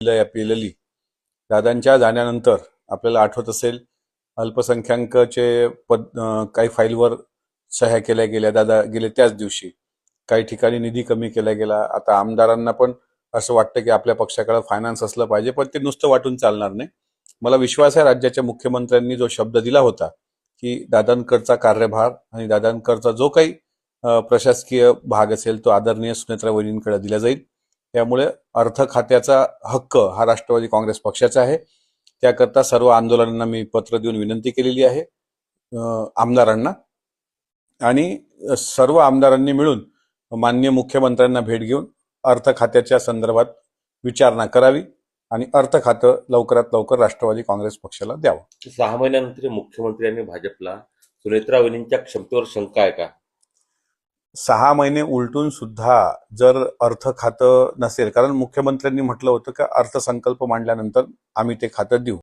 पेलली. दादांच्या जाण्यानंतर आपल्याला आठवत असेल अल्पसंख्याकांचे काही फाईलवर सह्या केल्या गेल्या दादा गेले त्याच दिवशी. काही ठिकाणी निधी कमी केला गेला. आता आमदारांना पण असं वाटतं की आपल्या पक्षाकडे फायनान्स असलं पाहिजे, पण ते नुसतं वाटून चालणार नाही. मला विश्वास आहे राज्याच्या मुख्यमंत्र्यांनी जो शब्द दिला होता की दादांकडचा कार्यभार आणि दादांकडचा जो काही प्रशासकीय भाग असेल तो आदरणीय सुनेत्रा वहिनींकडे दिला जाईल. त्यामुळे अर्थ खात्याचा हक्क हा राष्ट्रवादी काँग्रेस पक्षाचा आहे. त्याकरता सर्व आंदोलनांना मी पत्र देऊन विनंती केलेली आहे आमदारांना, आणि सर्व आमदारांनी मिळून माननीय मुख्यमंत्र्यांना भेट घेऊन अर्थ खात्याच्या संदर्भात विचारणा करावी आणि अर्थ खातं लवकरात लवकर राष्ट्रवादी काँग्रेस पक्षाला द्यावं. 6 महिन्यानंतर मुख्यमंत्री आणि भाजपला सुनेत्रा वहिनींच्या क्षमतेवर शंका आहे का? 6 महिने उलटून सुद्धा जर अर्थ खातं नसेल, कारण मुख्यमंत्र्यांनी म्हटलं होतं की अर्थसंकल्प मांडल्यानंतर आम्ही ते खातं देऊ.